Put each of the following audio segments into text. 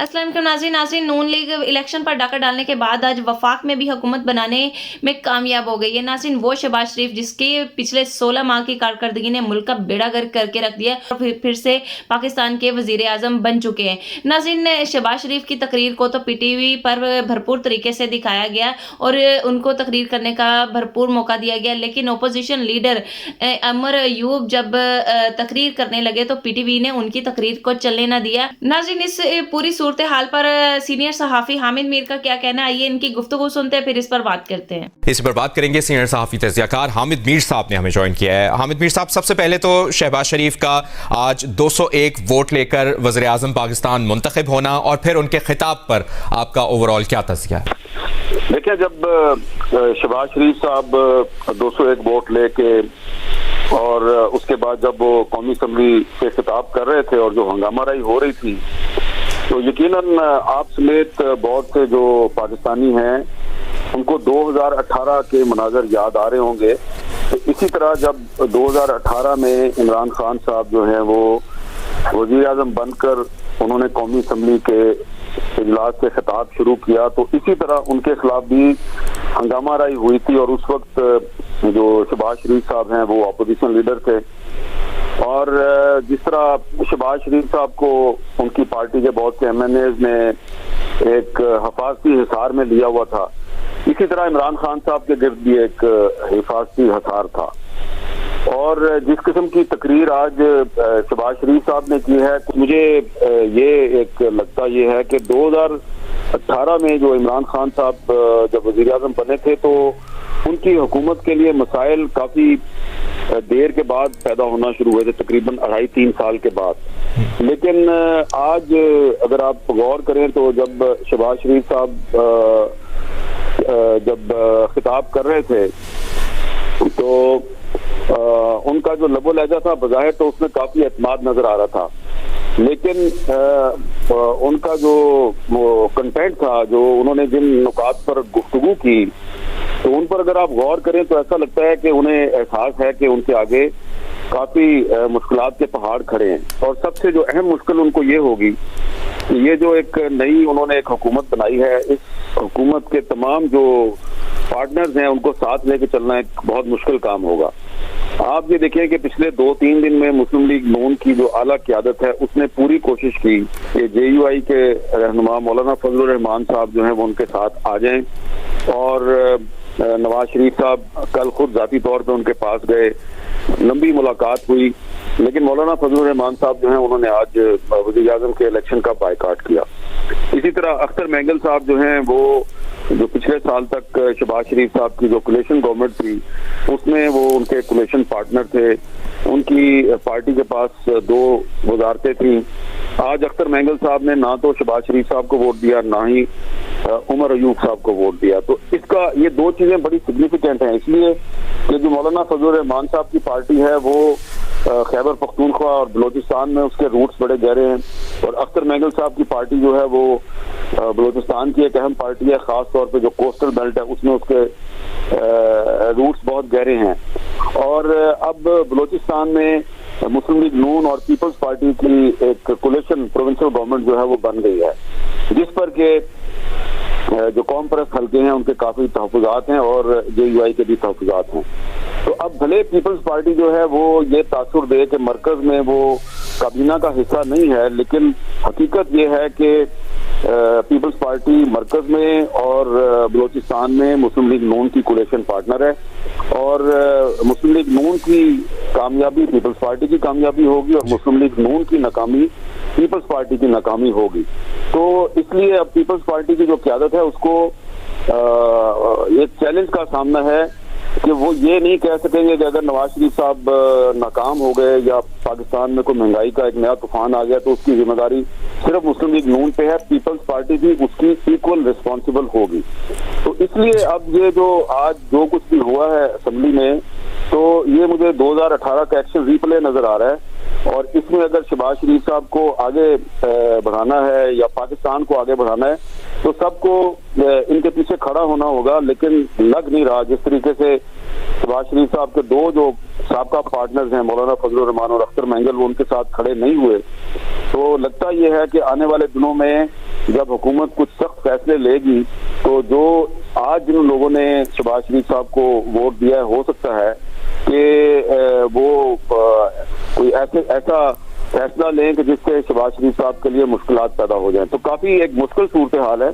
अस्सलाम वालेकुम नाज़रीन नून लीग इलेक्शन पर डाका डालने के बाद आज वफाक में भी हुकूमत बनाने में कामयाब हो गई है। नाज़रीन वो शहबाज शरीफ जिसके पिछले 16 माह की कारकर्दगी ने मुल्क का बेड़ा गर्क करके रख दिया और फिर से पाकिस्तान के वज़ीर आज़म बन चुके हैं। नाज़रीन शहबाज शरीफ की तकरीर को तो पीटीवी पर भरपूर तरीके से दिखाया गया और उनको तकरीर करने का भरपूर मौका दिया गया, लेकिन अपोजिशन लीडर अमर अयूब जब तकरीर करने लगे तो पीटीवी ने उनकी तकरीर को चलने न दिया। नाज़रीन इस पूरी सूरत हाल पर सीनियर सहाफ़ी हामिद मीर का क्या कहना है, आइए इनकी गुफ्तगू सुनते हैं, फिर इस पर बात करते हैं। इस पर बात करेंगे। सीनियर सहाफ़ी तज़कियाकार हामिद मीर साहब ने हमें ज्वाइन किया है। हामिद मीर साहब, सबसे पहले तो शहबाज शरीफ का आज 201 वोट लेकर वज़ीर आज़म पाकिस्तान मुंतखब होना और फिर उनके खिताब पर आपका ओवरऑल क्या तज़किया है? देखिए, जब शहबाज शरीफ साहब 201 वोट लेके और उसके बाद जब वो कौमी असम्बली से खिताब कर रहे थे और जो हंगामाराई हो रही थी, तो यकीनन आप समेत बहुत से जो पाकिस्तानी हैं उनको 2018 के मनाजर याद आ रहे होंगे। तो इसी तरह जब 2018 में इमरान खान साहब जो हैं वो वज़ीर आज़म बनकर उन्होंने कौमी असम्बली के इजलास से खिताब शुरू किया, तो इसी तरह उनके खिलाफ भी हंगामाराई हुई थी और उस वक्त जो शहबाज शरीफ साहब हैं वो अपोजिशन लीडर थे और जिस तरह शहबाज शरीफ साहब को उनकी पार्टी के बहुत से एमएनएज ने एक हिफाजती हिसार में लिया हुआ था, इसी तरह इमरान खान साहब के गिर्द भी एक हिफाजती हिसार था। और जिस किस्म की तकरीर आज शहबाज शरीफ साहब ने की है, मुझे ये एक लगता ये है कि 2018 में जो इमरान खान साहब जब वज़ीर आज़म बने थे तो उनकी हुकूमत के लिए मसाइल काफ़ी देर के बाद पैदा होना शुरू हुए थे, तकरीबन 2.5-3 साल के बाद। लेकिन आज अगर आप गौर करें तो जब शहबाज शरीफ साहब जब खिताब कर रहे थे तो उनका जो लबो लहजा था बज़ाहिर तो उसमें काफ़ी एतमाद नज़र आ रहा था, लेकिन उनका जो कंटेंट था, जो उन्होंने जिन नुकात पर गुफ्तगू की, तो उन पर अगर आप गौर करें तो ऐसा लगता है कि उन्हें एहसास है कि उनके आगे काफ़ी मुश्किलात के पहाड़ खड़े हैं। और सबसे जो अहम मुश्किल उनको ये होगी कि ये जो एक नई उन्होंने एक हुकूमत बनाई है, इस हुकूमत के तमाम जो पार्टनर्स हैं उनको साथ लेके चलना एक बहुत मुश्किल काम होगा। आप ये देखिए कि पिछले 2-3 दिन में मुस्लिम लीग नून की जो आला क़यादत है उसने पूरी कोशिश की कि JUI के रहनुमा मौलाना फजलुर रहमान साहब जो हैं वो उनके साथ आ जाएं और नवाज शरीफ साहब कल खुद जाती तौर पे उनके पास गए, लंबी मुलाकात हुई, लेकिन मौलाना फजलुर रहमान साहब जो हैं उन्होंने आज वज़ीर आज़म के इलेक्शन का बायकाट किया। इसी तरह अख्तर मैंगल साहब जो हैं वो जो पिछले साल तक शहबाज शरीफ साहब की जो कोलिशन गवर्नमेंट थी उसमें वो उनके कोलिशन पार्टनर थे, उनकी पार्टी के पास 2 वजारतें थी। आज अख्तर मैंगल साहब ने ना तो शहबाज शरीफ साहब को वोट दिया, ना ही उमर अयूब साहब को वोट दिया। तो इसका ये 2 चीजें बड़ी सिग्निफिकेंट हैं, इसलिए कि जो मौलाना फजलुर रहमान साहब की पार्टी है वो खैबर पख्तूनख्वा और बलोचिस्तान में उसके रूट्स बड़े गहरे हैं और अख्तर मैंगल साहब की पार्टी जो है वो बलोचिस्तान की एक अहम पार्टी है, खास तौर पे जो कोस्टल बेल्ट है उसमें उसके रूट्स बहुत गहरे हैं। और अब बलोचिस्तान में मुस्लिम लीग नून और पीपल्स पार्टी की एक कोलिशन प्रोविंशियल गवर्नमेंट जो है वो बन गई है, जिस पर के जो कौम परस्त हल्के हैं उनके काफी तहफ़्फ़ुज़ात हैं और JUI के भी तहफ़्फ़ुज़ात हैं। तो अब भले पीपल्स पार्टी जो है वो ये तासुर दे कि मरकज में वो काबीना का हिस्सा नहीं है, लेकिन हकीकत ये है कि पीपल्स पार्टी मरकज में और बलोचिस्तान में मुस्लिम लीग नून की कोलिशन पार्टनर है और मुस्लिम लीग नून की कामयाबी पीपल्स पार्टी की कामयाबी होगी और मुस्लिम लीग नून की नाकामी पीपल्स पार्टी की नाकामी होगी। तो इसलिए अब पीपल्स पार्टी की जो क़यादत है उसको एक चैलेंज का सामना है कि वो ये नहीं कह सकेंगे कि अगर नवाज शरीफ साहब नाकाम हो गए या पाकिस्तान में कोई महंगाई का एक नया तूफान आ गया तो उसकी जिम्मेदारी सिर्फ मुस्लिम लीग नून पे है, पीपल्स पार्टी भी उसकी इक्वल रिस्पॉन्सिबल होगी। तो इसलिए अब ये जो आज जो कुछ भी हुआ है असेंबली में, तो ये मुझे 2018 का एक्शन रिप्ले नजर आ रहा है और इसमें अगर शहबाज शरीफ साहब को आगे बढ़ाना है या पाकिस्तान को आगे बढ़ाना है तो सबको इनके पीछे खड़ा होना होगा, लेकिन लग नहीं रहा जिस तरीके से शहबाज शरीफ साहब के 2 जो साबका पार्टनर्स हैं मौलाना फजलुर रहमान और अख्तर मैंगल वो उनके साथ खड़े नहीं हुए। तो लगता ये है कि आने वाले दिनों में जब हुकूमत कुछ सख्त फैसले लेगी तो जो आज जिन लोगों ने शहबाज शरीफ साहब को वोट दिया है, हो सकता है कि वो कोई ऐसा फैसला लें कि जिससे शहबाज शरीफ साहब के लिए मुश्किलात पैदा हो जाएं। तो काफी एक मुश्किल सूरत हाल है।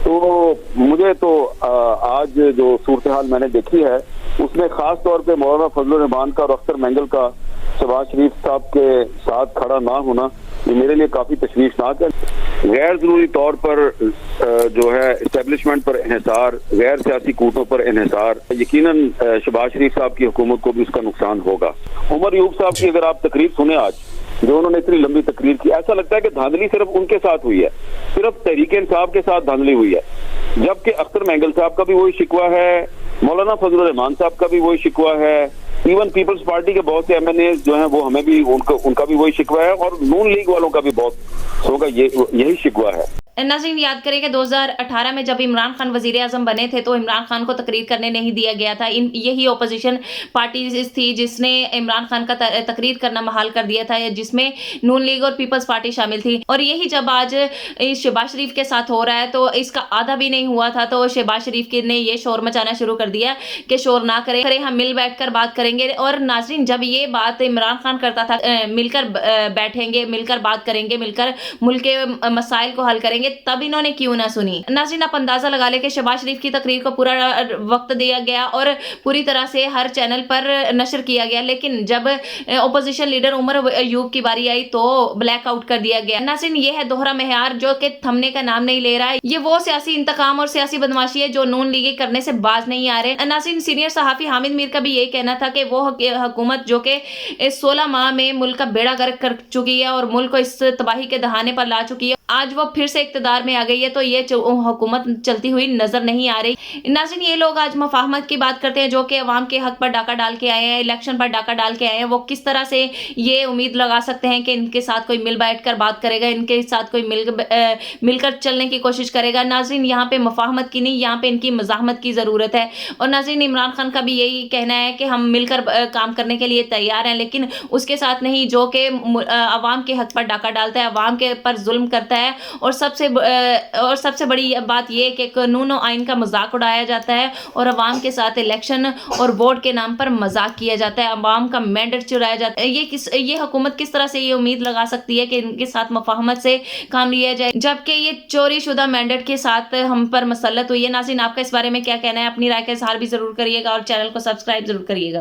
तो मुझे तो आज जो सूरत हाल मैंने देखी है उसमें खास तौर पे मौलाना फजलुर रहमान का और अख्तर मेंगल का शहबाज शरीफ साहब के साथ खड़ा ना होना, ये मेरे लिए काफी तशवीशनाक है। गैर जरूरी तौर पर जो है इस्टेब्लिशमेंट पर इन्हिसार, गैर सियासी कूटों पर इन्हिसार, यकीनन शहबाज शरीफ साहब की हुकूमत को भी उसका नुकसान होगा। उमर यूब साहब की अगर आप तकरीर सुने आज, जो उन्होंने इतनी लंबी तकरीर की, ऐसा लगता है कि धांधली सिर्फ उनके साथ हुई है, सिर्फ तहरीक इंसाफ के साथ धांधली हुई है। जबकि अख्तर मेंगल साहब का भी वही शिकवा है, मौलाना फजलुर रहमान साहब का भी वही शिकवा है, इवन पीपल्स पार्टी के बहुत से एमएनए जो हैं वो हमें भी उनका भी वही शिकवा है, और नून लीग वालों का भी बहुत होगा यही शिकवा है। नाज़रीन, याद करें कि 2018 में जब इमरान खान वजीर आजम बने थे तो इमरान खान को तकरीर करने नहीं दिया गया था। यही ओपोजिशन पार्टी थी जिसने इमरान खान का तकरीर करना महाल कर दिया था, जिसमें नून लीग और पीपल्स पार्टी शामिल थी। और यही जब आज शहबाज शरीफ के साथ हो रहा है तो इसका आधा भी नहीं हुआ था तो शहबाज शरीफ ने ये शोर मचाना शुरू कर दिया कि शोर ना करें, हम मिल बैठ कर बात करेंगे। और नाज़रीन, जब ये बात इमरान खान करता था, मिलकर बैठेंगे, मिलकर बात करेंगे, मिलकर मुल्क के मसाइल को हल करेंगे, तब इन्होंने क्यों ना सुनी। नाज़रीन, आप अंदाजा लगा ले कि शहबाज शरीफ की तकरीर को पूरा वक्त दिया गया और पूरी तरह से हर चैनल पर नशर किया गया, लेकिन जब ओपोजिशन लीडर उमर अयूब की बारी आई तो ब्लैकआउट कर दिया गया। नाज़रीन, ये है दोहरा मेयार जो कि थमने का नाम नहीं ले रहा है। ये वो सियासी इंतकाम और सियासी बदमाशी है जो नून लीग करने से बाज नहीं आ रहे। नाज़रीन, सीनियर सहाफी हामिद मीर का भी यही कहना था कि वो हुकूमत जो कि 16 माह में मुल्क का बेड़ा गर्क कर चुकी है और मुल्क को इस तबाही के दहाने पर ला चुकी है, आज वो फिर से इक़्तिदार में आ गई है तो ये हुकूमत चलती हुई नजर नहीं आ रही। नाज़रीन, ये लोग आज मुफाहमत की बात करते हैं जो कि अवाम के हक पर डाका डाल के आए हैं, इलेक्शन पर डाका डाल के आए हैं। वो किस तरह से ये उम्मीद लगा सकते हैं कि इनके साथ कोई मिल बैठ कर बात करेगा, इनके साथ कोई मिलकर चलने की कोशिश करेगा। नाज़रीन, यहाँ पे मुफाहमत की नहीं, यहाँ पे इनकी मज़ाहमत की ज़रूरत है। और नाज़रीन, इमरान खान का भी यही कहना है कि हम मिलकर काम करने के लिए तैयार हैं, लेकिन उसके साथ नहीं जो कि अवाम के हक पर डाका डालता है, अवाम के पर जुल्म करता है। और सबसे बड़ी बात यह कि कानून और आइन का मजाक उड़ाया जाता है और अवाम के साथ इलेक्शन और वोट के नाम पर मजाक किया जाता है, अवाम का मैंडेट चुराया जाता है। ये हुकूमत किस तरह से ये उम्मीद लगा सकती है कि इनके साथ मुफाहमत से काम लिया जाए, जबकि ये चोरी शुदा मैंडेट के साथ हम पर मसलत हुई है। नाज़रीन, आपका इस बारे में क्या कहना है? अपनी राय का इजहार भी जरूर करिएगा और चैनल को सब्सक्राइब जरूर करिएगा।